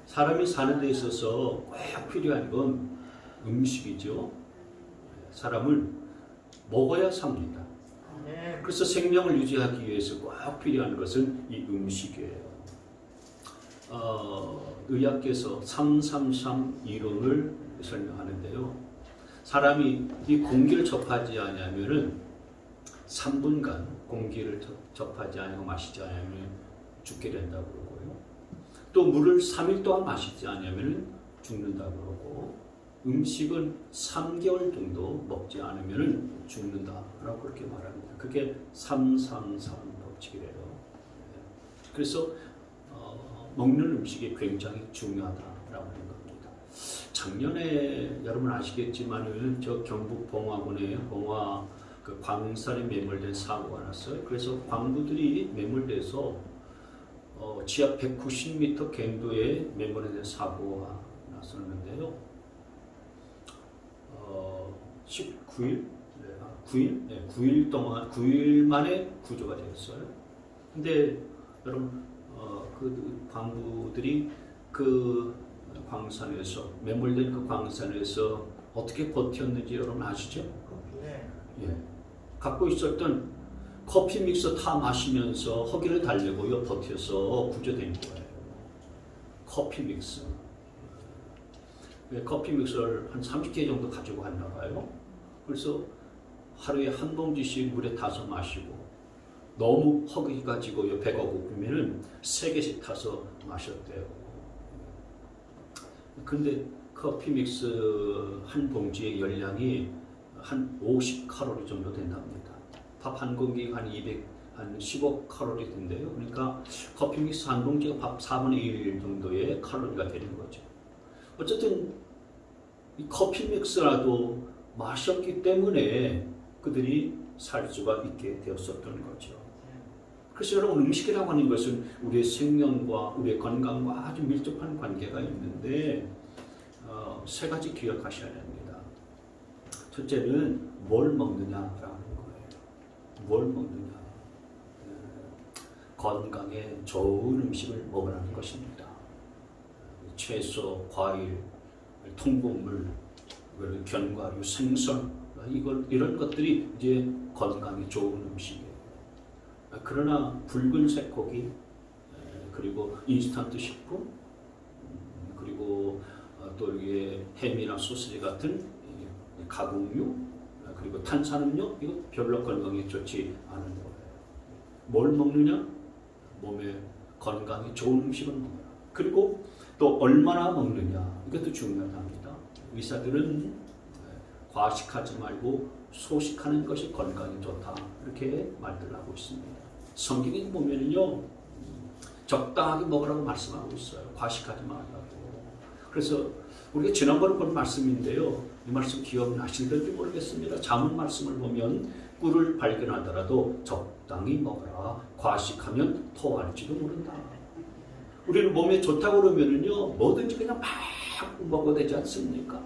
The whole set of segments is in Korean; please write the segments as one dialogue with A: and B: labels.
A: 사람이 사는 데 있어서 꼭 필요한 건 음식이죠. 사람을 먹어야 삽니다. 그래서 생명을 유지하기 위해서 꼭 필요한 것은 이 음식이에요. 의학계에서 333 이론을 설명하는데요. 사람이 이 공기를 접하지 않으면은 3분간 공기를 접하지 않고 마시지 않으면 죽게 된다고 그러고요. 또 물을 3일 동안 마시지 않으면 죽는다고 그러고, 음식은 3개월 정도 먹지 않으면 죽는다라고 그렇게 말합니다. 그게 333 법칙이래요. 그래서 먹는 음식이 굉장히 중요하다라고 하는 겁니다. 작년에 여러분 아시겠지만은 저 경북 봉화군에 봉화 그 광산에 매몰된 사고가 났어요. 그래서 광부들이 매몰돼서 지하 190m 갱도에 매몰된 사고가 났었는데요. 9일 만에 구조가 되었어요. 근데 여러분 그 광부들이 그 광산에서 매몰된 그 광산에서 어떻게 버텼는지 여러분 아시죠?
B: 네.
A: 예. 갖고 있었던 커피 믹서 타 마시면서 허기를 달래고요 버텨서 구조된 거예요. 커피 믹서. 커피 믹서를 한 30개 정도 가지고 갔나 봐요. 그래서 하루에 한 봉지씩 물에 타서 마시고, 너무 허기가 지고요 배가 고프면은 3개씩 타서 마셨대요. 근데 커피 믹스 한 봉지의 열량이 한 50칼로리 정도 된답니다. 밥 한 공기가 한 15칼로리 된대요. 그러니까 커피 믹스 한 봉지가 밥 4분의 1 정도의 칼로리가 되는 거죠. 어쨌든 이 커피 믹스라도 마셨기 때문에 그들이 살 수가 있게 되었었던 거죠. 그래서 여러분, 음식이라고 하는 것은 우리의 생명과 우리의 건강과 아주 밀접한 관계가 있는데 3가지 기억하셔야 됩니다. 첫째는 뭘 먹느냐라는 거예요. 뭘 먹느냐. 건강에 좋은 음식을 먹으라는 것입니다. 채소, 과일, 통곡물, 견과류, 생선, 이런 것들이 이제 건강에 좋은 음식이에요. 그러나 붉은색 고기, 그리고 인스턴트 식품, 그리고 또 이게 햄이나 소시지 같은 가공류, 그리고 탄산음료, 이거 별로 건강에 좋지 않은 거예요. 뭘 먹느냐? 몸에 건강에 좋은 음식을 먹어라. 그리고 또 얼마나 먹느냐, 이것도 중요하답니다. 의사들은 과식하지 말고 소식하는 것이 건강에 좋다, 이렇게 말들 하고 있습니다. 성경에 보면요, 적당하게 먹으라고 말씀하고 있어요. 과식하지 말라고. 그래서 우리가 지난번에 본 말씀인데요, 이 말씀 기억나시는지 모르겠습니다. 잠언 말씀을 보면 꿀을 발견하더라도 적당히 먹어라. 과식하면 토할지도 모른다. 우리는 몸에 좋다고 그러면은요, 뭐든지 그냥 막 먹어도 되지 않습니까?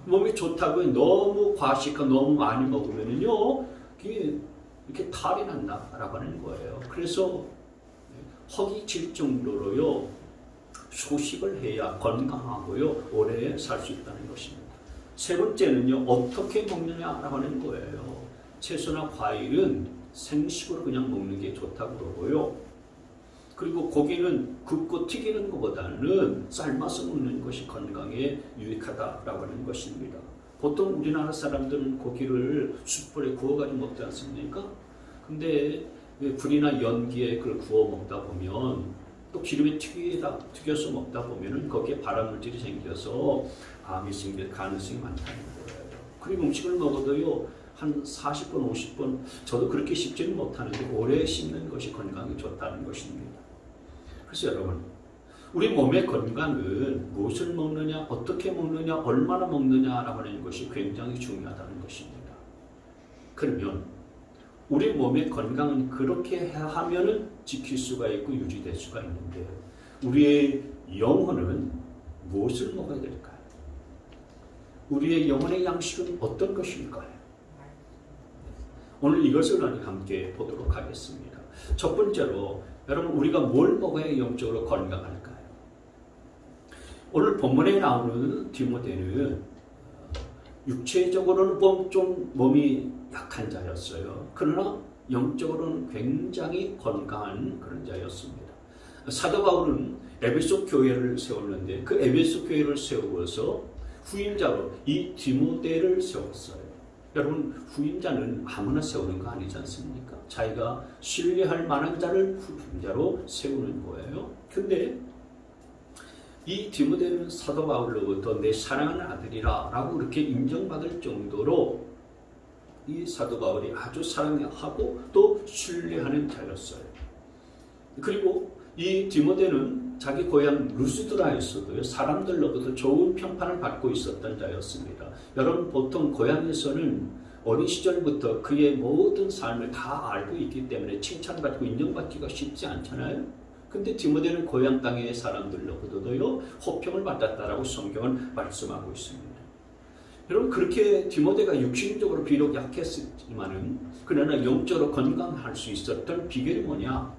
A: 몸에 좋다고 너무 과식하고 너무 많이 먹으면은요, 이렇게 탈이 난다라고 하는 거예요. 그래서 허기 질 정도로요, 소식을 해야 건강하고요, 오래 살 수 있다는 것입니다. 3번째는요, 어떻게 먹느냐라고 하는 거예요. 채소나 과일은 생식으로 그냥 먹는 게 좋다고 그러고요. 그리고 고기는 굽고 튀기는 것보다는 삶아서 먹는 것이 건강에 유익하다라고 하는 것입니다. 보통 우리나라 사람들은 고기를 숯불에 구워가지고 먹지 않습니까? 근데 불이나 연기에 그걸 구워 먹다 보면, 또 기름에 튀겨서 먹다 보면은 거기에 발암물질이 생겨서 암이 생길 가능성이 많다는 거예요. 그리고 음식을 먹어도요, 한 40번, 50번, 저도 그렇게 씹지는 못하는데 오래 씹는 것이 건강에 좋다는 것입니다. 그래서 여러분, 우리 몸의 건강은 무엇을 먹느냐, 어떻게 먹느냐, 얼마나 먹느냐라고 하는 것이 굉장히 중요하다는 것입니다. 그러면 우리 몸의 건강은 그렇게 하면은 지킬 수가 있고 유지될 수가 있는데, 우리의 영혼은 무엇을 먹어야 될까요? 우리의 영혼의 양식은 어떤 것일까요? 오늘 이것을 함께 보도록 하겠습니다. 첫 번째로, 여러분, 우리가 뭘 먹어야 영적으로 건강할까요? 오늘 본문에 나오는 디모데는 육체적으로는 좀 몸이 약한 자였어요. 그러나 영적으로는 굉장히 건강한 그런 자였습니다. 사도 바울은 에베소 교회를 세웠는데 그 에베소 교회를 세우고서 후임자로 이 디모데를 세웠어요. 여러분, 후임자는 아무나 세우는 거 아니지 않습니까? 자기가 신뢰할 만한 자를 후임자로 세우는 거예요. 근데 이 디모데는 사도 바울로부터 내 사랑하는 아들이라 라고 이렇게 인정받을 정도로 이 사도 바울이 아주 사랑하고 또 신뢰하는 자였어요. 그리고 이 디모데는 자기 고향 루스드라에서도요, 사람들로부터 좋은 평판을 받고 있었던 자였습니다. 여러분, 보통 고향에서는 어린 시절부터 그의 모든 삶을 다 알고 있기 때문에 칭찬받고 인정받기가 쉽지 않잖아요. 근데 디모데는 고향 땅의 사람들로부터도요, 호평을 받았다라고 성경은 말씀하고 있습니다. 여러분, 그렇게 디모데가 육신적으로 비록 약했지만은 그러나 영적으로 건강할 수 있었던 비결이 뭐냐?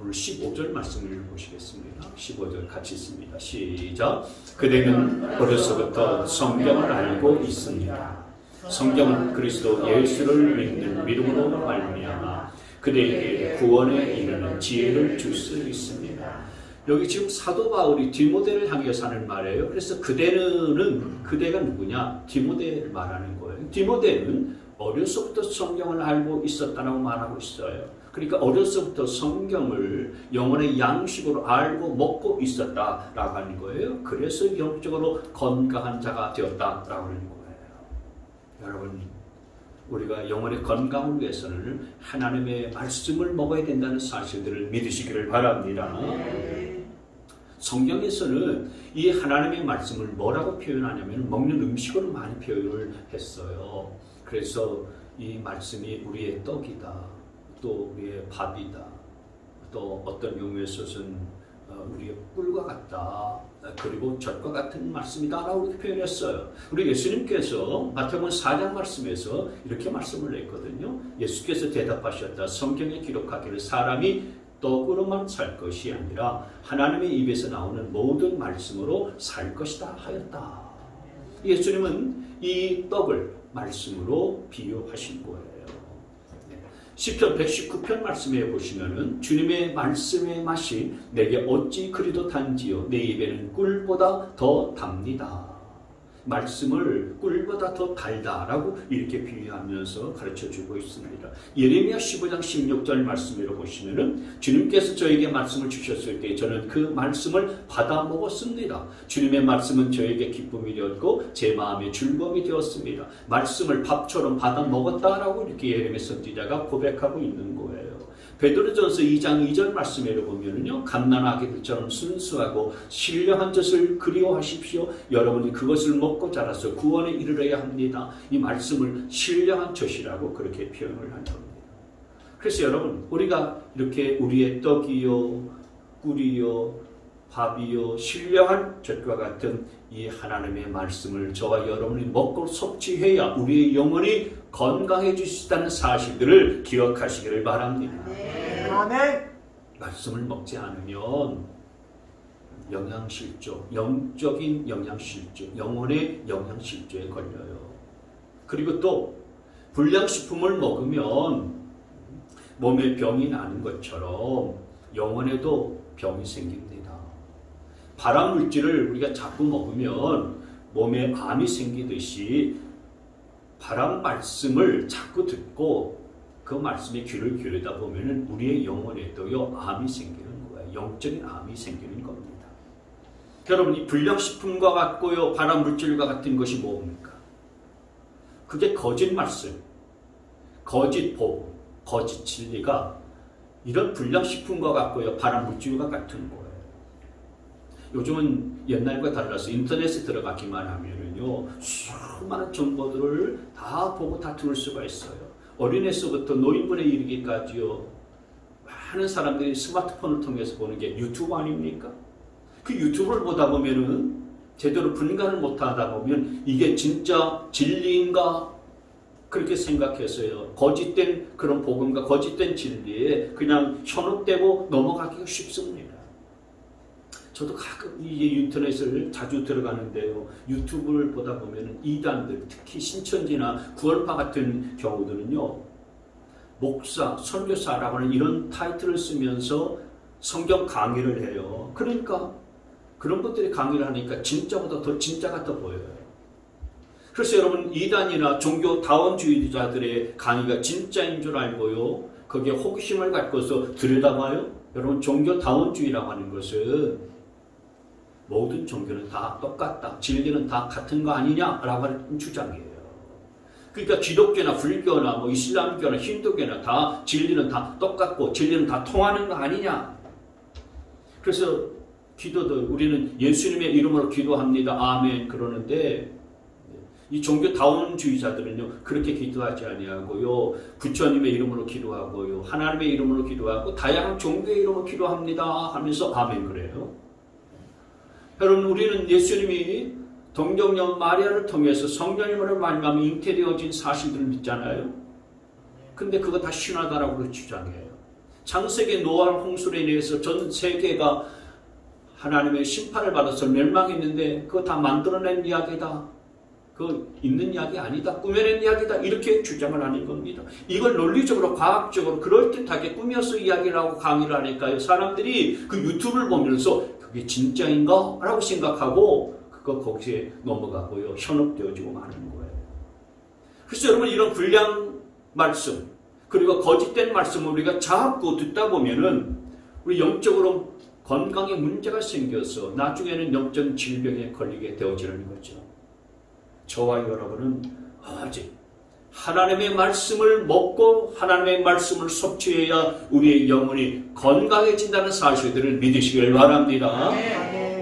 A: 오늘 15절 말씀을 보시겠습니다. 15절 같이 읽습니다. 시작. 그대는 어려서부터 성경을 알고 있습니다. 성경은 그리스도 예수를 믿는 믿음으로 말미암아 그대에게 구원에 이르는 지혜를 줄 수 있습니다. 여기 지금 사도 바울이 디모데를 향해서 하는 말이에요. 그래서 그대가 누구냐? 디모데를 말하는 거예요. 디모데는 어려서부터 성경을 알고 있었다고 말하고 있어요. 그러니까 어려서부터 성경을 영혼의 양식으로 알고 먹고 있었다라고 하는 거예요. 그래서 영적으로 건강한 자가 되었다라고 하는 거예요. 여러분, 우리가 영혼의 건강을 위해서는 하나님의 말씀을 먹어야 된다는 사실들을 믿으시기를 바랍니다. 성경에서는 이 하나님의 말씀을 뭐라고 표현하냐면 먹는 음식으로 많이 표현을 했어요. 그래서 이 말씀이 우리의 떡이다, 또 우리의 밥이다, 또 어떤 경우에 있어서는 우리의 꿀과 같다, 그리고 젖과 같은 말씀이다 라고 이렇게 표현했어요. 우리 예수님께서 마태복음 4장 말씀에서 이렇게 말씀을 했거든요. 예수께서 대답하셨다. 성경에 기록하기를 사람이 떡으로만 살 것이 아니라 하나님의 입에서 나오는 모든 말씀으로 살 것이다 하였다. 예수님은 이 떡을 말씀으로 비유하신 거예요. 시편 119편 말씀에 보시면은 주님의 말씀의 맛이 내게 어찌 그리도 단지요 내 입에는 꿀보다 더 답니다. 말씀을 꿀보다 더 달다라고 이렇게 비유하면서 가르쳐주고 있습니다. 예레미야 15장 16절 말씀으로 보시면은 주님께서 저에게 말씀을 주셨을 때 저는 그 말씀을 받아 먹었습니다. 주님의 말씀은 저에게 기쁨이 되었고 제 마음에 즐거움이 되었습니다. 말씀을 밥처럼 받아 먹었다라고 이렇게 예레미야 선지자가 고백하고 있는 거예요. 베드로전서 2장 2절 말씀에도 보면은요, 갓난아기들처럼 순수하고 신령한 젖을 그리워하십시오. 여러분이 그것을 먹고 자라서 구원에 이르러야 합니다. 이 말씀을 신령한 젖이라고 그렇게 표현을 한 겁니다. 그래서 여러분, 우리가 이렇게 우리의 떡이요, 꿀이요, 밥이요, 신령한 젖과 같은 이 하나님의 말씀을 저와 여러분이 먹고 섭취해야 우리의 영혼이 건강해질 수 있다는 사실들을 기억하시기를 바랍니다.
B: 아멘.
A: 말씀을 먹지 않으면 영양실조, 영적인 영양실조, 영혼의 영양실조에 걸려요. 그리고 또 불량식품을 먹으면 몸에 병이 나는 것처럼 영혼에도 병이 생깁니다. 발암물질을 우리가 자꾸 먹으면 몸에 암이 생기듯이 바람 말씀을 자꾸 듣고 그 말씀에 귀를 기울이다 보면은 우리의 영혼에도요 암이 생기는 거예요. 영적인 암이 생기는 겁니다. 여러분, 이 불량식품과 같고요 발암 물질과 같은 것이 뭡니까? 그게 거짓 말씀, 거짓 복음, 거짓 진리가 이런 불량식품과 같고요 발암 물질과 같은 거예요. 요즘은 옛날과 달라서 인터넷에 들어가기만 하면은요 수많은 정보들을 다 보고 다 들을 수가 있어요. 어린애서부터 노인분에 이르기까지요 많은 사람들이 스마트폰을 통해서 보는 게 유튜브 아닙니까? 그 유튜브를 보다 보면은 제대로 분간을 못하다 보면 이게 진짜 진리인가 그렇게 생각해서요 거짓된 그런 복음과 거짓된 진리에 그냥 현혹되고 넘어가기가 쉽습니다. 저도 가끔 이 인터넷을 자주 들어가는데요. 유튜브를 보다 보면은 이단들, 특히 신천지나 구원파 같은 경우들은요, 목사, 선교사라고 하는 이런 타이틀을 쓰면서 성경 강의를 해요. 그러니까 그런 분들이 강의를 하니까 진짜보다 더 진짜 같아 보여요. 그래서 여러분, 이단이나 종교 다원주의자들의 강의가 진짜인 줄 알고요, 거기에 호기심을 갖고서 들여다봐요. 여러분, 종교 다원주의라고 하는 것은 모든 종교는 다 똑같다, 진리는 다 같은 거 아니냐라고 하는 주장이에요. 그러니까 기독교나 불교나 뭐 이슬람교나 힌두교나 다 진리는 다 똑같고 진리는 다 통하는 거 아니냐. 그래서 기도도 우리는 예수님의 이름으로 기도합니다, 아멘 그러는데, 이 종교 다원주의자들은요 그렇게 기도하지 아니하고요, 부처님의 이름으로 기도하고요, 하나님의 이름으로 기도하고 다양한 종교의 이름으로 기도합니다 하면서 아멘 그래요. 여러분, 우리는 예수님이 동정녀 마리아를 통해서 성령님으로 말미암아 잉태되어진 사실들을 믿잖아요. 근데 그거 다 신화다라고 주장해요. 창세기 노아 홍수로 인해서 전 세계가 하나님의 심판을 받아서 멸망했는데 그거 다 만들어낸 이야기다, 그거 있는 이야기 아니다, 꾸며낸 이야기다, 이렇게 주장을 하는 겁니다. 이걸 논리적으로 과학적으로 그럴듯하게 꾸며서 이야기를 하고 강의를 하니까요, 사람들이 그 유튜브를 보면서 그게 진짜인가? 라고 생각하고 그거 거기에 넘어가고요, 현혹되어지고 마는 거예요. 그래서 여러분, 이런 불량 말씀 그리고 거짓된 말씀을 우리가 자꾸 듣다 보면은 우리 영적으로 건강에 문제가 생겨서 나중에는 영적 질병에 걸리게 되어지는 거죠. 저와 여러분은 오직 하나님의 말씀을 먹고 하나님의 말씀을 섭취해야 우리의 영혼이 건강해진다는 사실들을 믿으시길 바랍니다.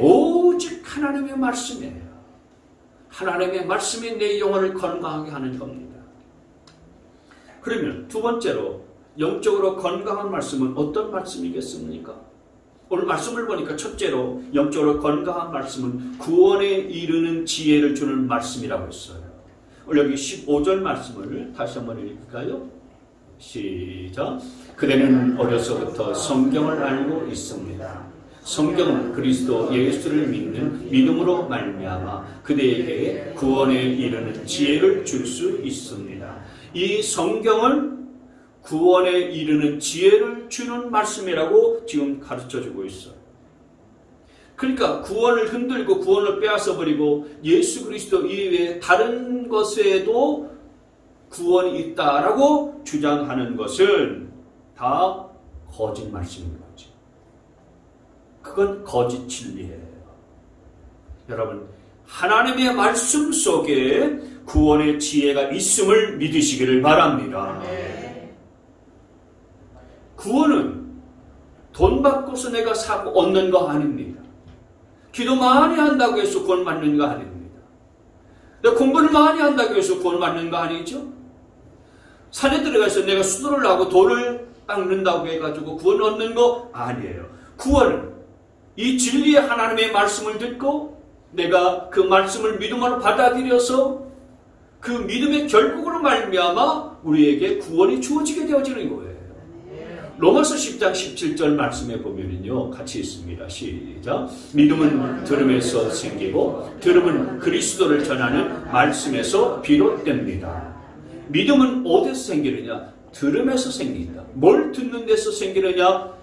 A: 오직 하나님의 말씀이에요. 하나님의 말씀이 내 영혼을 건강하게 하는 겁니다. 그러면 두 번째로, 영적으로 건강한 말씀은 어떤 말씀이겠습니까? 오늘 말씀을 보니까 첫째로 영적으로 건강한 말씀은 구원에 이르는 지혜를 주는 말씀이라고 했어요. 오늘 여기 15절 말씀을 다시 한번 읽을까요? 시작. 그대는 어려서부터 성경을 알고 있습니다. 성경은 그리스도 예수를 믿는 믿음으로 말미암아 그대에게 구원에 이르는 지혜를 줄 수 있습니다. 이 성경은 구원에 이르는 지혜를 주는 말씀이라고 지금 가르쳐주고 있어요. 그러니까 구원을 흔들고 구원을 빼앗아버리고 예수 그리스도 이외에 다른 것에도 구원이 있다라고 주장하는 것은 다 거짓 말씀인 거죠. 그건 거짓 진리예요. 여러분, 하나님의 말씀 속에 구원의 지혜가 있음을 믿으시기를 바랍니다. 구원은 돈 받고서 내가 사고 얻는 거 아닙니다. 기도 많이 한다고 해서 구원 받는 거 아닙니다. 내가 공부를 많이 한다고 해서 구원 받는 거 아니죠? 산에 들어가서 내가 수도를 하고 돌을 닦는다고 해가지고 구원 얻는 거 아니에요. 구원은 이 진리의 하나님의 말씀을 듣고 내가 그 말씀을 믿음으로 받아들여서 그 믿음의 결국으로 말미암아 우리에게 구원이 주어지게 되어지는 거예요. 로마서 10장 17절 말씀에 보면은요, 같이 있습니다. 시작. 믿음은 들음에서 생기고 들음은 그리스도를 전하는 말씀에서 비롯됩니다. 믿음은 어디서 생기느냐? 들음에서 생긴다. 뭘 듣는 데서 생기느냐?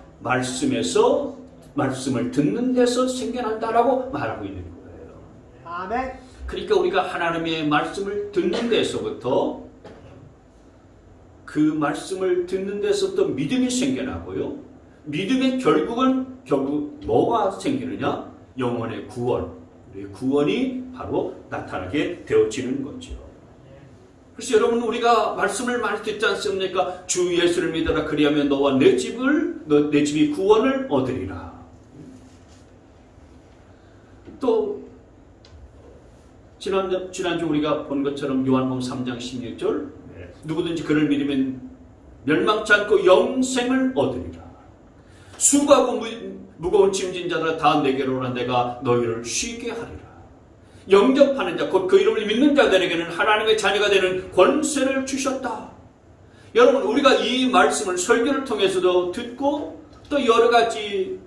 A: 말씀을 듣는 데서 생겨난다라고 말하고 있는 거예요.
B: 아멘.
A: 그러니까 우리가 하나님의 말씀을 듣는 데서부터 그 말씀을 듣는 데서부터 믿음이 생겨나고요. 믿음의 결국 뭐가 생기느냐? 영혼의 구원. 우리의 구원이 바로 나타나게 되어지는 거죠. 그래서 여러분, 우리가 말씀을 많이 듣지 않습니까? 주 예수를 믿어라, 그리하면 너와 내 집이 구원을 얻으리라. 또 지난주 우리가 본 것처럼 요한복음 3장 16절, 누구든지 그를 믿으면 멸망치 않고 영생을 얻으리라. 수고하고 무거운 짐진 자들아 다 내게로 오라, 내가 너희를 쉬게 하리라. 영접하는 자, 곧 그 이름을 믿는 자들에게는 하나님의 자녀가 되는 권세를 주셨다. 여러분, 우리가 이 말씀을 설교를 통해서도 듣고 또 여러 가지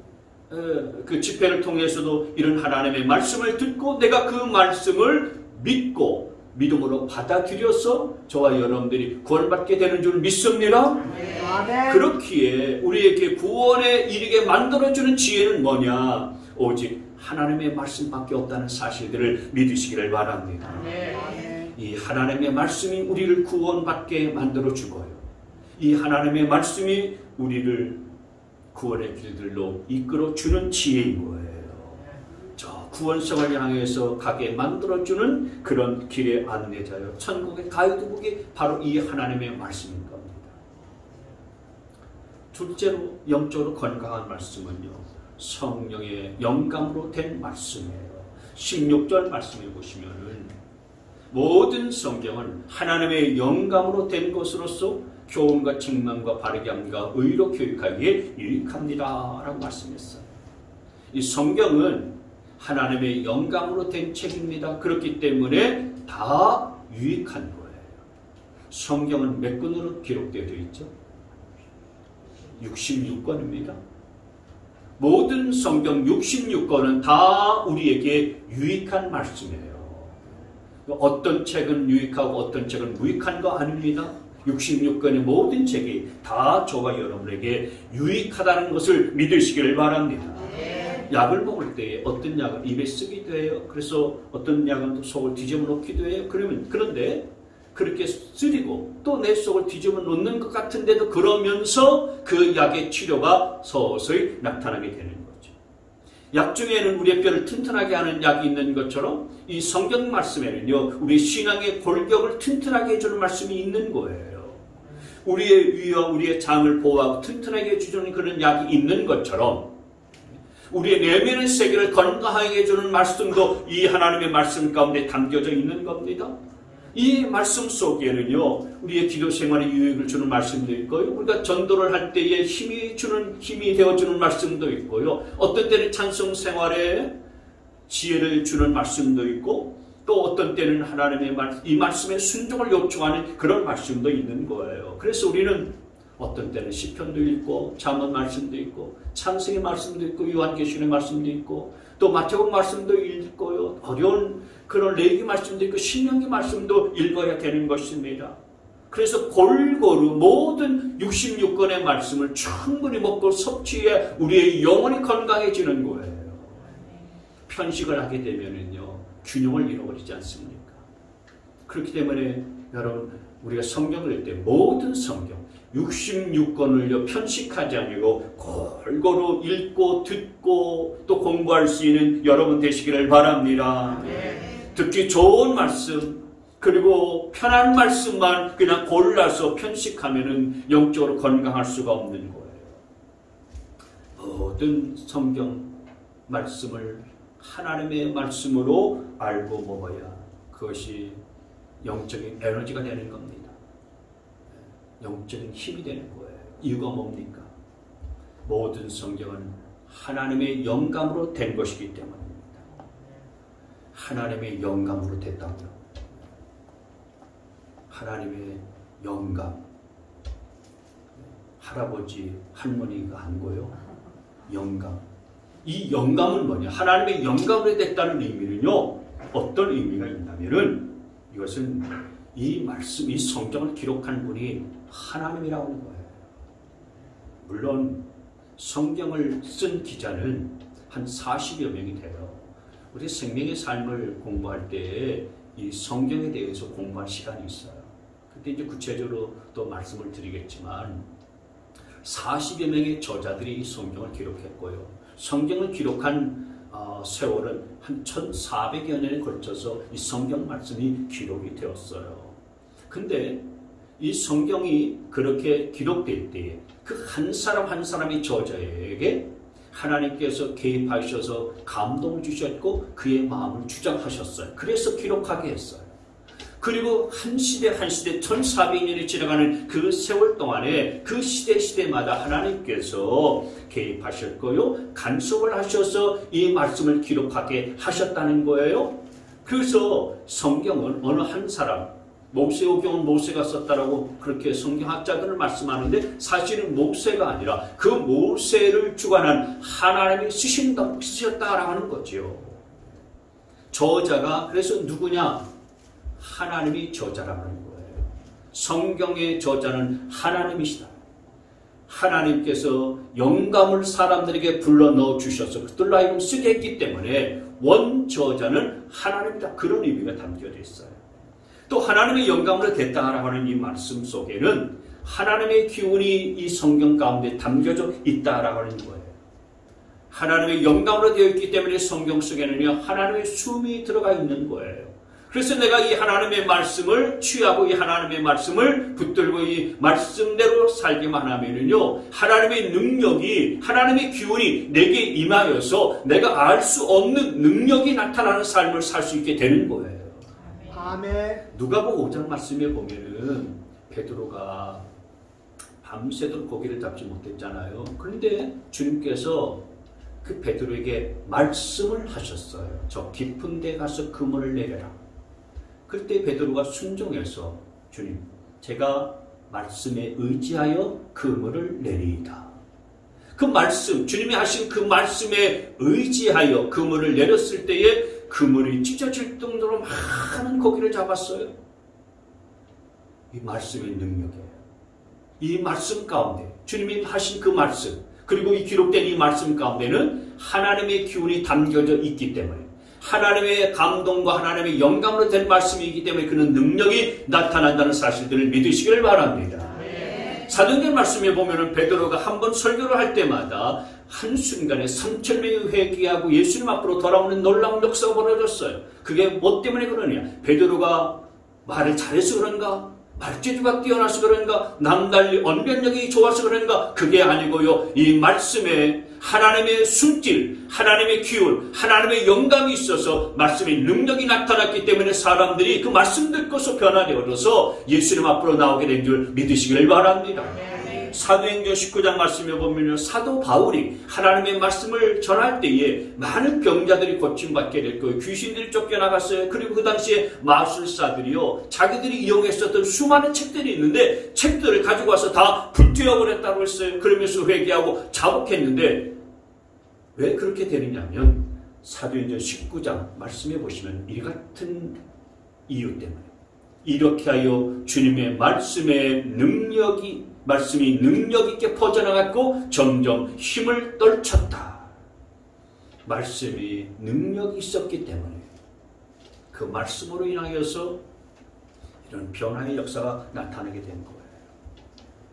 A: 그 집회를 통해서도 이런 하나님의 말씀을 듣고 내가 그 말씀을 믿고 믿음으로 받아들여서 저와 여러분들이 구원받게 되는 줄 믿습니다.
B: 네.
A: 그렇기에 우리에게 구원에 이르게 만들어주는 지혜는 뭐냐? 오직 하나님의 말씀밖에 없다는 사실들을 믿으시기를 바랍니다.
B: 네.
A: 이 하나님의 말씀이 우리를 구원받게 만들어주고요. 이 하나님의 말씀이 우리를 구원의 길들로 이끌어주는 지혜인 거예요. 저 구원성을 향해서 가게 만들어주는 그런 길의 안내자요. 천국의 가이드북이 바로 이 하나님의 말씀인 겁니다. 둘째로 영적으로 건강한 말씀은요. 성령의 영감으로 된 말씀이에요. 16절 말씀을 보시면은 모든 성경은 하나님의 영감으로 된 것으로서 교훈과 책망과 바르게 함과 의로 교육하기에 유익합니다 라고 말씀했어요. 이 성경은 하나님의 영감으로 된 책입니다. 그렇기 때문에 다 유익한 거예요. 성경은 몇 권으로 기록되어 있죠? 66권입니다. 모든 성경 66권은 다 우리에게 유익한 말씀이에요. 어떤 책은 유익하고 어떤 책은 무익한 거 아닙니다. 66권의 모든 책이 다 저와 여러분에게 유익하다는 것을 믿으시기를 바랍니다. 약을 먹을 때 어떤 약은 입에 쓰기도 해요. 그래서 어떤 약은 속을 뒤집어 놓기도 해요. 그런데 그렇게 쓰리고 또 내 속을 뒤집어 놓는 것 같은데도 그러면서 그 약의 치료가 서서히 나타나게 되는 거죠. 약 중에는 우리의 뼈를 튼튼하게 하는 약이 있는 것처럼 이 성경 말씀에는요. 우리 신앙의 골격을 튼튼하게 해주는 말씀이 있는 거예요. 우리의 위와 우리의 장을 보호하고 튼튼하게 해주는 그런 약이 있는 것처럼 우리의 내면의 세계를 건강하게 해주는 말씀도 이 하나님의 말씀 가운데 담겨져 있는 겁니다. 이 말씀 속에는요, 우리의 기도 생활에 유익을 주는 말씀도 있고요, 우리가 전도를 할 때에 힘이 되어주는 말씀도 있고요, 어떤 때는 찬송 생활에 지혜를 주는 말씀도 있고, 또 어떤 때는 하나님의 이 말씀에 순종을 요청하는 그런 말씀도 있는 거예요. 그래서 우리는 어떤 때는 시편도 읽고 잠언 말씀도 있고 창세기 말씀도 있고 요한계시록의 말씀도 있고 또 마태복음 말씀도 읽고요. 어려운 그런 레위기 말씀도 있고 신명기 말씀도 읽어야 되는 것입니다. 그래서 골고루 모든 66권의 말씀을 충분히 먹고 섭취해 우리의 영혼이 건강해지는 거예요. 편식을 하게 되면은요 균형을 잃어버리지 않습니까? 그렇기 때문에 여러분 우리가 성경을 읽을 때 모든 성경 66권을요 편식하지 아니고 골고루 읽고 듣고 또 공부할 수 있는 여러분 되시기를 바랍니다. 듣기 좋은 말씀 그리고 편한 말씀만 그냥 골라서 편식하면은 영적으로 건강할 수가 없는 거예요. 모든 성경 말씀을 하나님의 말씀으로 알고 먹어야 그것이 영적인 에너지가 되는 겁니다. 영적인 힘이 되는 거예요. 이유가 뭡니까? 모든 성경은 하나님의 영감으로 된 것이기 때문입니다. 하나님의 영감으로 됐다고요. 하나님의 영감. 할아버지, 할머니가 한 거요. 영감. 이 영감은 뭐냐? 하나님의 영감으로 됐다는 의미는요. 어떤 의미가 있냐면은 이것은 이 말씀, 이 성경을 기록한 분이 하나님이라고 하는 거예요. 물론 성경을 쓴 기자는 한 40여 명이 돼요. 우리 생명의 삶을 공부할 때 이 성경에 대해서 공부할 시간이 있어요. 그때 이제 구체적으로 또 말씀을 드리겠지만 40여 명의 저자들이 이 성경을 기록했고요. 성경을 기록한 세월은 한 1400여 년에 걸쳐서 이 성경 말씀이 기록이 되었어요. 근데 이 성경이 그렇게 기록될 때에 그 한 사람 한 사람의 저자에게 하나님께서 개입하셔서 감동을 주셨고 그의 마음을 주장하셨어요. 그래서 기록하게 했어요. 그리고 한 시대 한 시대 1400년이 지나가는 그 세월 동안에 그 시대마다 하나님께서 개입하셨고요. 간섭을 하셔서 이 말씀을 기록하게 하셨다는 거예요. 그래서 성경은 어느 한 사람의 모세오경은 모세가 썼다라고 그렇게 성경학자들은 말씀하는데 사실은 모세가 아니라 그 모세를 주관한 하나님이 쓰셨다라고 하는 거죠. 저자가 그래서 누구냐? 하나님이 저자라고 하는 거예요. 성경의 저자는 하나님이시다. 하나님께서 영감을 사람들에게 불러넣어 주셔서 그들로 하여금 쓰게 했기 때문에 원저자는 하나님이다. 그런 의미가 담겨져 있어요. 또 하나님의 영감으로 됐다라고 하는 이 말씀 속에는 하나님의 기운이 이 성경 가운데 담겨져 있다라고 하는 거예요. 하나님의 영감으로 되어 있기 때문에 성경 속에는요, 하나님의 숨이 들어가 있는 거예요. 그래서 내가 이 하나님의 말씀을 취하고 이 하나님의 말씀을 붙들고 이 말씀대로 살기만 하면은요, 하나님의 능력이, 하나님의 기운이 내게 임하여서 내가 알 수 없는 능력이 나타나는 삶을 살 수 있게 되는 거예요.
B: 아멘.
A: 누가복음 5장 말씀에 보면은 베드로가 밤새도록 고기를 잡지 못했잖아요. 그런데 주님께서 그 베드로에게 말씀을 하셨어요. 저 깊은 데 가서 그물을 내려라. 그때 베드로가 순종해서 주님, 제가 말씀에 의지하여 그물을 내리이다. 그 말씀, 주님이 하신 그 말씀에 의지하여 그물을 내렸을 때에 그물이 찢어질 정도로 많은 고기를 잡았어요. 이 말씀의 능력이에요. 이 말씀 가운데 주님이 하신 그 말씀, 그리고 이 기록된 이 말씀 가운데는 하나님의 기운이 담겨져 있기 때문에 하나님의 감동과 하나님의 영감으로 된 말씀이기 때문에 그는 능력이 나타난다는 사실들을 믿으시기를 바랍니다. 사도행전 말씀에 보면은 베드로가 한 번 설교를 할 때마다 한순간에 3,000명이 회개하고 예수님 앞으로 돌아오는 놀라운 역사가 벌어졌어요. 그게 뭐 때문에 그러냐? 베드로가 말을 잘해서 그런가? 말재주가 뛰어나서 그런가? 남달리 언변력이 좋아서 그런가? 그게 아니고요. 이 말씀에 하나님의 숨길, 하나님의 기운, 하나님의 영감이 있어서 말씀의 능력이 나타났기 때문에 사람들이 그 말씀 듣고서 변화되어서 예수님 앞으로 나오게 된 줄 믿으시기를 바랍니다. 사도행전 19장 말씀에 보면 사도 바울이 하나님의 말씀을 전할 때에 많은 병자들이 고침받게 됐고 귀신들이 쫓겨나갔어요. 그리고 그 당시에 마술사들이요, 자기들이 이용했었던 수많은 책들이 있는데 책들을 가지고 와서 다 불태워버렸다고 했어요. 그러면서 회개하고 자복했는데 왜 그렇게 되느냐면 사도행전 19장 말씀해 보시면 이 같은 이유 때문에 이렇게 하여 주님의 말씀이 능력 있게 퍼져나갔고 점점 힘을 떨쳤다. 말씀이 능력이 있었기 때문에 그 말씀으로 인하여서 이런 변화의 역사가 나타나게 된 거예요.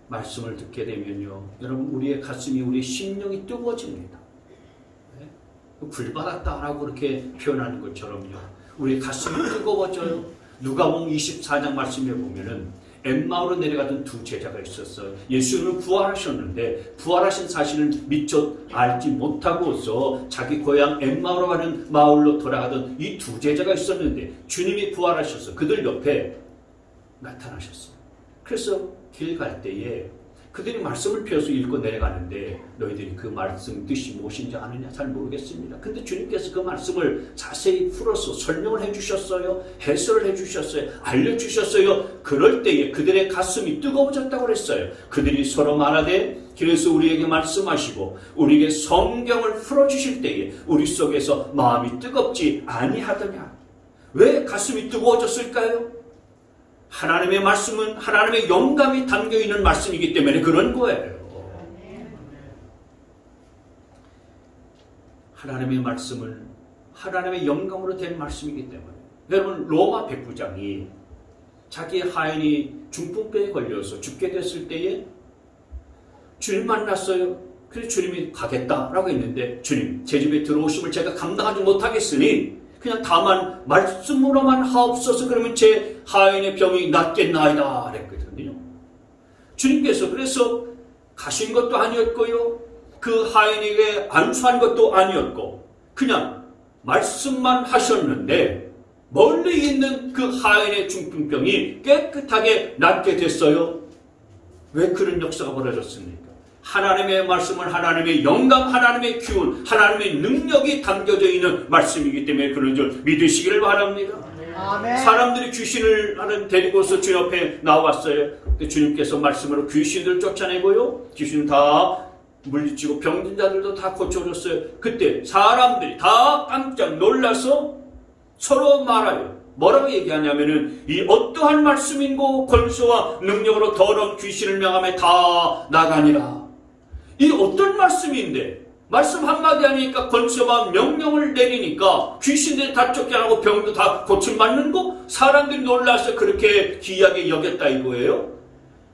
A: 말씀을 듣게 되면요, 여러분 우리의 가슴이, 우리의 심령이 뜨거워집니다. 네? 불받았다라고 그렇게 표현하는 것처럼요, 우리의 가슴이 뜨거워져요. 누가복음 24장 말씀에 보면은 엠마오로 내려가던 두 제자가 있었어요. 예수님은 부활하셨는데 부활하신 사실을 미처 알지 못하고서 자기 고향 엠마오로 가는 마을로 돌아가던 이 두 제자가 있었는데 주님이 부활하셔서 그들 옆에 나타나셨어요. 그래서 길 갈 때에 그들이 말씀을 펴서 읽고 내려가는데 너희들이 그 말씀 뜻이 무엇인지 아느냐? 잘 모르겠습니다. 근데 주님께서 그 말씀을 자세히 풀어서 설명을 해주셨어요. 해설을 해주셨어요. 알려주셨어요. 그럴 때에 그들의 가슴이 뜨거워졌다고 그랬어요. 그들이 서로 말하되 그래서 우리에게 말씀하시고 우리에게 성경을 풀어주실 때에 우리 속에서 마음이 뜨겁지 아니하더냐? 왜 가슴이 뜨거워졌을까요? 하나님의 말씀은 하나님의 영감이 담겨있는 말씀이기 때문에 그런 거예요. 하나님의 말씀은 하나님의 영감으로 된 말씀이기 때문에 여러분 로마 백부장이 자기 하인이 중풍병에 걸려서 죽게 됐을 때에 주님 만났어요. 그래서 주님이 가겠다라고 했는데 주님 제 집에 들어오심을 제가 감당하지 못하겠으니 그냥 다만 말씀으로만 하옵소서. 그러면 제 하인의 병이 낫겠나이다 그랬거든요. 주님께서 그래서 가신 것도 아니었고요, 그 하인에게 안수한 것도 아니었고 그냥 말씀만 하셨는데 멀리 있는 그 하인의 중풍병이 깨끗하게 낫게 됐어요. 왜 그런 역사가 벌어졌습니까? 하나님의 말씀은 하나님의 영감, 하나님의 기운, 하나님의 능력이 담겨져 있는 말씀이기 때문에 그런 줄 믿으시기를 바랍니다.
B: 아멘.
A: 사람들이 귀신을 데리고서 주님 앞에 나왔어요. 주님께서 말씀으로 귀신을 쫓아내고요. 귀신 다 물리치고 병든 자들도 다 고쳐줬어요. 그때 사람들이 다 깜짝 놀라서 서로 말하여 뭐라고 얘기하냐면은 이 어떠한 말씀인고 권세와 능력으로 더러운 귀신을 명함에 다 나가니라. 이 어떤 말씀인데 말씀 한마디 하니까 권세와 명령을 내리니까 귀신들이 다 쫓겨나고 병도 다 고침받는 거 사람들이 놀라서 그렇게 귀하게 여겼다 이거예요.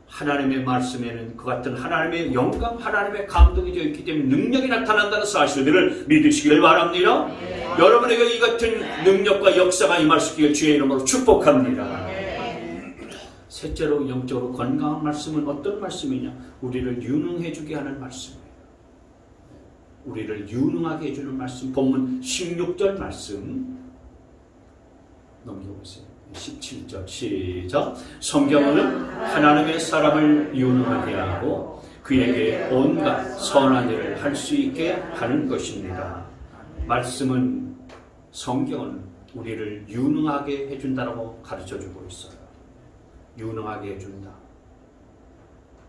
A: 하나님의 말씀에는 그 같은 하나님의 영감, 하나님의 감동이 되어 있기 때문에 능력이 나타난다는 사실들을 믿으시길 바랍니다. 네. 여러분에게 이 같은 능력과 역사가 임할 수 있기를 주의 이름으로 축복합니다. 네. 셋째로 영적으로 건강한 말씀은 어떤 말씀이냐? 우리를 유능해 주게 하는 말씀이에요. 우리를 유능하게 해주는 말씀. 본문 16절 말씀 넘겨보세요. 17절 시작. 성경은 하나님의 사람을 유능하게 하고 그에게 온갖 선한 일을 할 수 있게 하는 것입니다. 말씀은 성경은 우리를 유능하게 해준다고 가르쳐주고 있어요. 유능하게 해준다.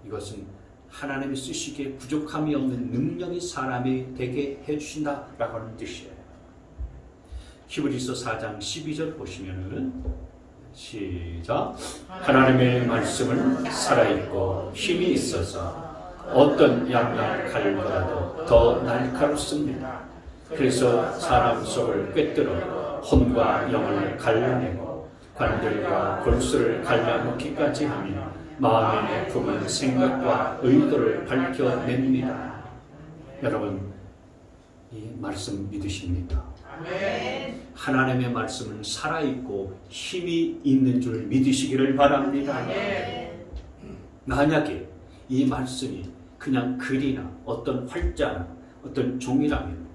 A: 이것은 하나님이 쓰시기에 부족함이 없는 능력이 사람이 되게 해주신다라고 하는 뜻이에요. 히브리서 4장 12절 보시면은 시작. 하나님의 말씀은 살아있고 힘이 있어서 어떤 양날 칼보다도 더 날카롭습니다. 그래서 사람 속을 꿰뚫어 혼과 영을 갈라내고 관절과 골수를 갈라놓기까지 하며 마음에 품은 생각과 의도를 밝혀냅니다. 여러분, 이 말씀 믿으십니까? 아멘. 하나님의 말씀은 살아있고 힘이 있는 줄 믿으시기를 바랍니다. 아멘. 만약에 이 말씀이 그냥 글이나 어떤 활자나 어떤 종이라면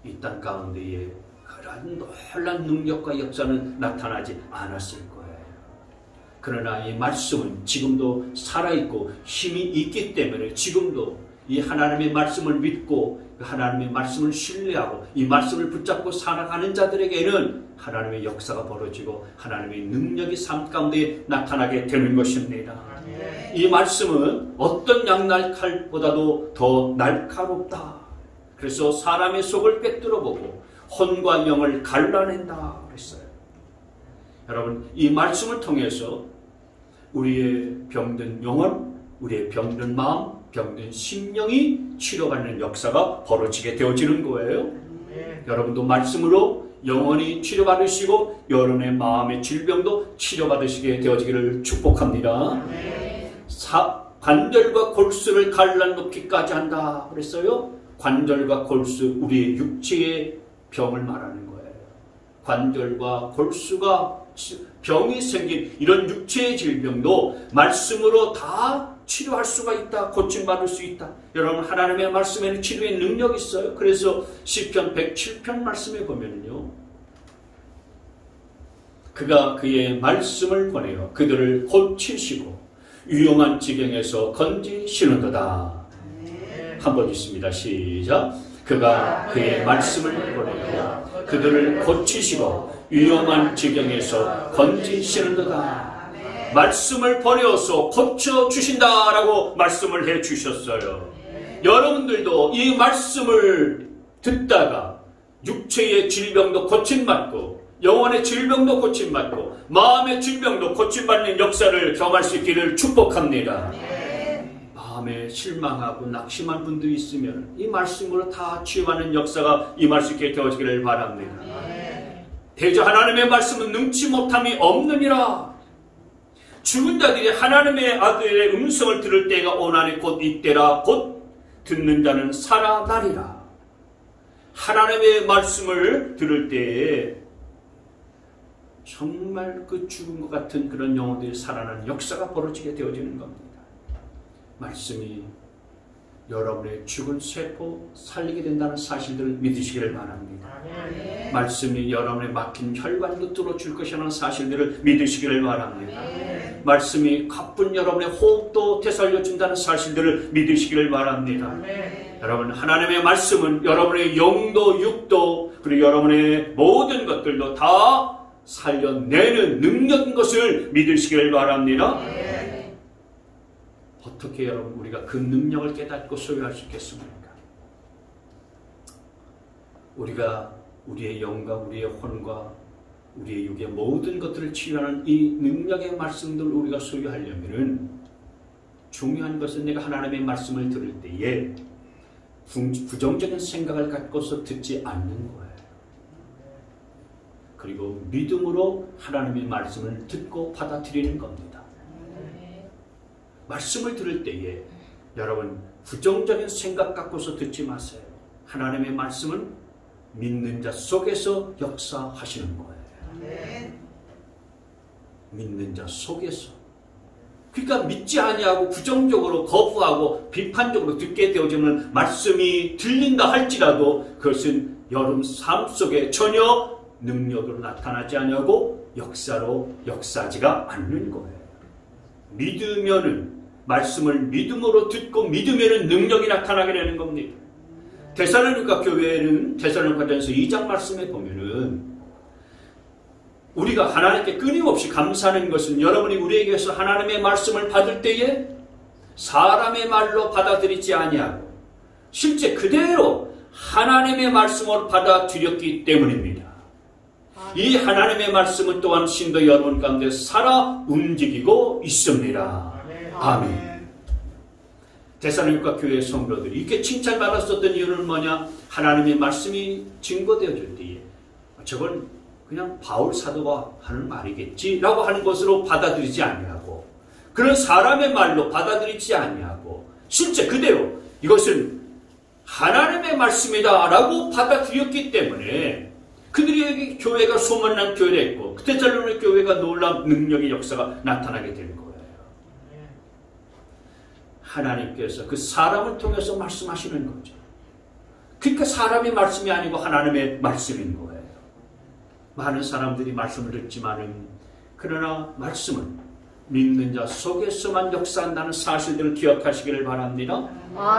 A: 이 땅 가운데에 그런 놀라운 능력과 역사는 나타나지 않았을 거예요. 그러나 이 말씀은 지금도 살아있고 힘이 있기 때문에 지금도 이 하나님의 말씀을 믿고 하나님의 말씀을 신뢰하고 이 말씀을 붙잡고 살아가는 자들에게는 하나님의 역사가 벌어지고 하나님의 능력이 삶 가운데 나타나게 되는 것입니다. 이 말씀은 어떤 양날칼보다도 더 날카롭다. 그래서 사람의 속을 꿰뚫어보고 혼과 영을 갈라낸다 그랬어요. 여러분, 이 말씀을 통해서 우리의 병든 영혼, 우리의 병든 마음, 병든 심령이 치료받는 역사가 벌어지게 되어지는 거예요. 여러분도 말씀으로 영혼이 치료받으시고 여러분의 마음의 질병도 치료받으시게 되어지기를 축복합니다. 관절과 골수를 갈라놓기까지 한다 그랬어요. 관절과 골수, 우리의 육체의 병을 말하는 거예요. 관절과 골수가 병이 생긴 이런 육체의 질병도 말씀으로 다 치료할 수가 있다. 고침받을 수 있다. 여러분, 하나님의 말씀에는 치료의 능력이 있어요. 그래서 시편 107편 말씀에 보면요, 그가 그의 말씀을 보내어 그들을 고치시고 위험한 지경에서 건지시는도다. 한번 있습니다. 시작. 그가 그의 말씀을 보내어 그들을 고치시고 위험한 지경에서 건지시는도다. 말씀을 보내어서 고쳐주신다라고 말씀을 해주셨어요. 여러분들도 이 말씀을 듣다가 육체의 질병도 고침받고 영혼의 질병도 고침받고 마음의 질병도 고침받는 역사를 경험할 수 있기를 축복합니다. 마음에 실망하고 낙심한 분들이 있으면 이 말씀으로 다 치유하는 역사가 임할 수 있게 되어지기를 바랍니다. 대저 하나님의 말씀은 능치 못함이 없느니라. 죽은 자들이 하나님의 아들의 음성을 들을 때가 오나니 곧 이때라. 곧 듣는 자는 살아나리라. 하나님의 말씀을 들을 때에 정말 그 죽은 것 같은 그런 영혼들이 살아나는 역사가 벌어지게 되어지는 겁니다. 말씀이 여러분의 죽은 세포 살리게 된다는 사실들을 믿으시기를 바랍니다. 말씀이 여러분의 막힌 혈관도 뚫어줄 것이라는 사실들을 믿으시기를 바랍니다. 말씀이 가쁜 여러분의 호흡도 되살려준다는 사실들을 믿으시기를 바랍니다. 여러분, 하나님의 말씀은 여러분의 영도 육도 그리고 여러분의 모든 것들도 다 살려내는 능력인 것을 믿으시기를 바랍니다. 어떻게 여러분 우리가 그 능력을 깨닫고 소유할 수 있겠습니까? 우리가 우리의 영과 우리의 혼과 우리의 육의 모든 것들을 치유하는 이 능력의 말씀들을 우리가 소유하려면은 중요한 것은 내가 하나님의 말씀을 들을 때에 부정적인 생각을 갖고서 듣지 않는 거예요. 그리고 믿음으로 하나님의 말씀을 듣고 받아들이는 겁니다. 말씀을 들을 때에 여러분 부정적인 생각 갖고서 듣지 마세요. 하나님의 말씀은 믿는 자 속에서 역사하시는 거예요. 믿는 자 속에서. 그러니까 믿지 아니하고 부정적으로 거부하고 비판적으로 듣게 되어지는 말씀이 들린다 할지라도 그것은 여러분 삶 속에 전혀 능력으로 나타나지 아니하고 역사로 역사하지가 않는 거예요. 믿으면은 말씀을 믿음으로 듣고 믿으면은 능력이 나타나게 되는 겁니다. 데살로니가 교회는 데살로니가전서 2장 말씀에 보면은 우리가 하나님께 끊임없이 감사하는 것은 여러분이 우리에게서 하나님의 말씀을 받을 때에 사람의 말로 받아들이지 아니하고 실제 그대로 하나님의 말씀으로 받아들였기 때문입니다. 이 하나님의 말씀은 또한 신도 여러분 가운데 살아 움직이고 있습니다. 아멘. 데살로니가 교회 성도들이 이렇게 칭찬받았었던 이유는 뭐냐? 하나님의 말씀이 증거되어질 때에 저건 그냥 바울 사도가 하는 말이겠지라고 하는 것으로 받아들이지 아니하고 그런 사람의 말로 받아들이지 아니하고 실제 그대로 이것은 하나님의 말씀이다라고 받아들였기 때문에 그들에게 교회가 소문난 교회였고 데살로니가 교회가 놀라운 능력의 역사가 나타나게 된 거예요. 하나님께서 그 사람을 통해서 말씀하시는 거죠. 그러니까 사람의 말씀이 아니고 하나님의 말씀인 거예요. 많은 사람들이 말씀을 듣지만은 그러나 말씀은 믿는 자 속에서만 역사한다는 사실들을 기억하시기를 바랍니다.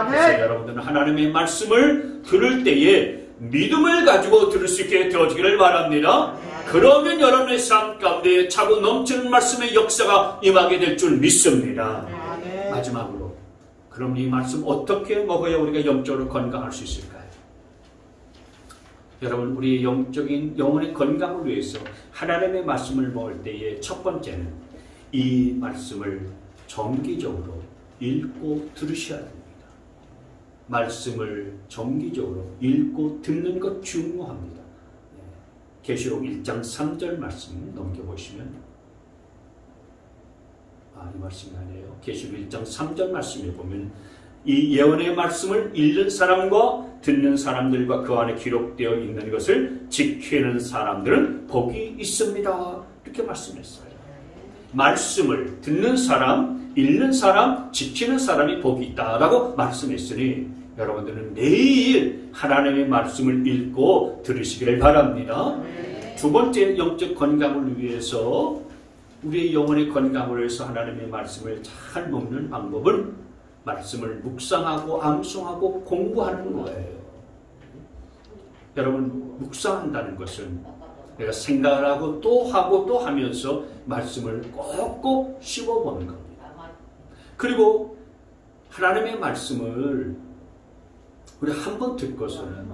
A: 그래서 여러분들은 하나님의 말씀을 들을 때에 믿음을 가지고 들을 수 있게 되어지기를 바랍니다. 그러면 여러분의 삶 가운데 차고 넘치는 말씀의 역사가 임하게 될 줄 믿습니다. 마지막으로 그럼 이 말씀 어떻게 먹어야 우리가 영적으로 건강할 수 있을까요? 여러분 우리의 영적인 영혼의 건강을 위해서 하나님의 말씀을 먹을 때에 첫 번째는 이 말씀을 정기적으로 읽고 들으셔야 됩니다. 말씀을 정기적으로 읽고 듣는 것 중요합니다. 계시록 1장 3절 말씀 넘겨보시면 이 말씀이 아니에요. 계시록 1장 3절 말씀에 보면 이 예언의 말씀을 읽는 사람과 듣는 사람들과 그 안에 기록되어 있는 것을 지키는 사람들은 복이 있습니다. 이렇게 말씀했어요. 말씀을 듣는 사람, 읽는 사람, 지키는 사람이 복이 있다라고 말씀했으니 여러분들은 매일 하나님의 말씀을 읽고 들으시기를 바랍니다. 두 번째 영적 건강을 위해서 우리의 영혼의 건강을 위해서 하나님의 말씀을 잘 먹는 방법은 말씀을 묵상하고 암송하고 공부하는 거예요. 여러분 묵상한다는 것은 내가 생각을 하고 또 하면서 말씀을 꼭꼭 씹어보는 겁니다. 그리고 하나님의 말씀을 우리 한 번 듣고서는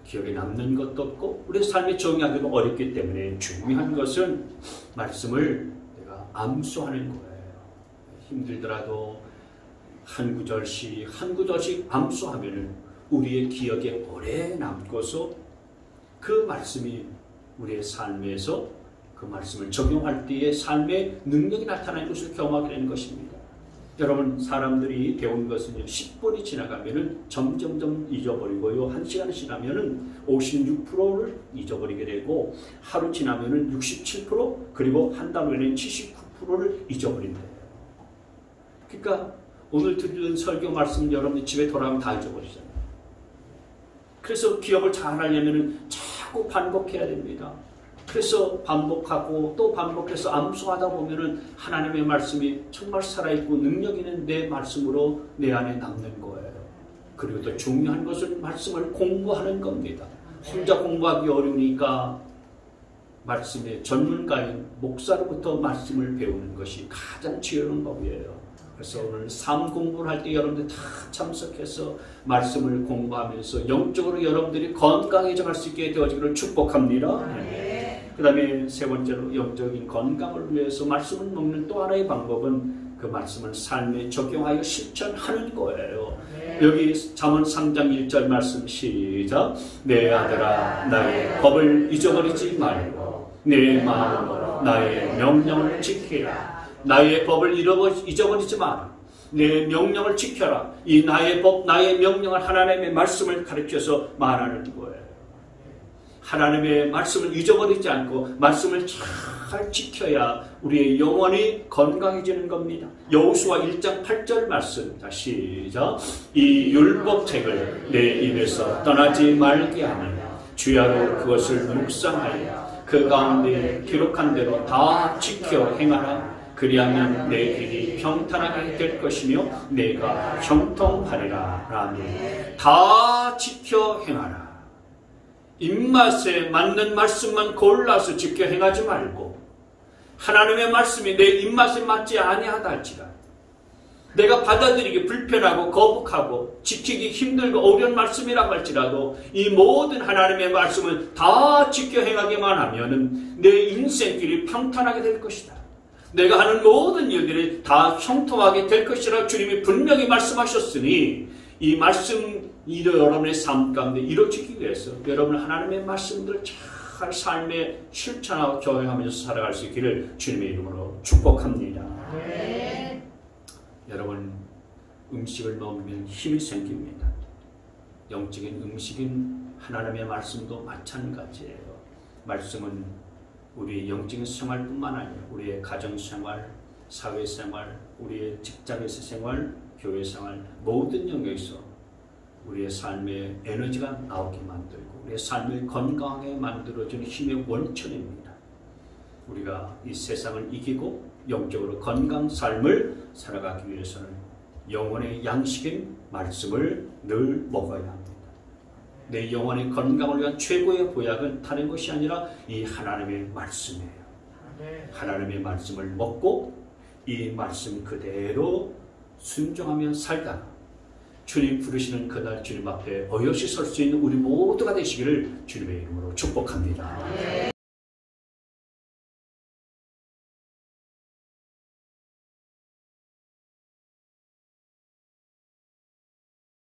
A: 기억에 남는 것도 없고 우리 삶에 적용하기도 어렵기 때문에 중요한 것은 말씀을 내가 암송하는 거예요. 힘들더라도 한 구절씩 한 구절씩 암송하면 우리의 기억에 오래 남고서 그 말씀이 우리의 삶에서 그 말씀을 적용할 때의 삶의 능력이 나타나는 것을 경험하게 되는 것입니다. 여러분 사람들이 배운 것은 10분이 지나가면 점점점 잊어버리고요. 1시간이 지나면 56%를 잊어버리게 되고 하루 지나면 67% 그리고 한 달 후에는 79%를 잊어버린대요. 그러니까 오늘 들은 설교 말씀 여러분이 집에 돌아가면 다 잊어버리잖아요. 그래서 기억을 잘 하려면 자꾸 반복해야 됩니다. 그래서 반복하고 또 반복해서 암송하다 보면은 하나님의 말씀이 정말 살아있고 능력 있는 내 말씀으로 내 안에 남는 거예요. 그리고 또 중요한 것은 말씀을 공부하는 겁니다. 혼자 공부하기 어려우니까 말씀의 전문가인 목사로부터 말씀을 배우는 것이 가장 지혜로운 법이에요. 그래서 오늘 삶 공부를 할 때 여러분들 다 참석해서 말씀을 공부하면서 영적으로 여러분들이 건강해져 갈 수 있게 되어지기를 축복합니다. 그 다음에 세 번째로 영적인 건강을 위해서 말씀을 먹는 또 하나의 방법은 그 말씀을 삶에 적용하여 실천하는 거예요. 여기 잠언 3장 1절 말씀 시작. 내 아들아 나의 법을 잊어버리지 말고 내 마음으로 나의 명령을 지키라. 나의 법을 잊어버리지 마라. 내 명령을 지켜라. 이 나의 법, 나의 명령을 하나님의 말씀을 가르쳐서 말하는 거예요. 하나님의 말씀을 잊어버리지 않고 말씀을 잘 지켜야 우리의 영혼이 건강해지는 겁니다. 여호수아 1장 8절 말씀. 자, 시작. 이 율법책을 내 입에서 떠나지 말게 하며 주야로 그것을 묵상하여 그 가운데 기록한 대로 다 지켜 행하라. 그리하면 내 길이 평탄하게 될 것이며 내가 형통하리라. 라며 다 지켜 행하라. 입맛에 맞는 말씀만 골라서 지켜 행하지 말고 하나님의 말씀이 내 입맛에 맞지 아니하다 할지라 내가 받아들이기 불편하고 거북하고 지키기 힘들고 어려운 말씀이라고 할지라도 이 모든 하나님의 말씀을 다 지켜 행하기만 하면은 내 인생길이 평탄하게 될 것이다. 내가 하는 모든 일들이 다 형통하게 될 것이라 주님이 분명히 말씀하셨으니 이 말씀 여러분의 삶 가운데 이루어지기 위해서 여러분 하나님의 말씀들을 잘 삶에 실천하고 적용하면서 살아갈 수 있기를 주님의 이름으로 축복합니다. 네. 여러분 음식을 먹으면 힘이 생깁니다. 영적인 음식인 하나님의 말씀도 마찬가지예요. 말씀은 우리의 영적인 생활뿐만 아니라 우리의 가정생활, 사회생활, 우리의 직장에서 생활, 교회생활 모든 영역에서 우리의 삶에 에너지가 나오게 만들고 우리의 삶을 건강하게 만들어주는 힘의 원천입니다. 우리가 이 세상을 이기고 영적으로 건강 삶을 살아가기 위해서는 영혼의 양식인 말씀을 늘 먹어야 합니다. 내 영혼의 건강을 위한 최고의 보약은 다른 것이 아니라 이 하나님의 말씀이에요. 하나님의 말씀을 먹고 이 말씀 그대로 순종하며 살다가 주님 부르시는 그날 주님 앞에 어여시 설 수 있는 우리 모두가 되시기를 주님의 이름으로 축복합니다.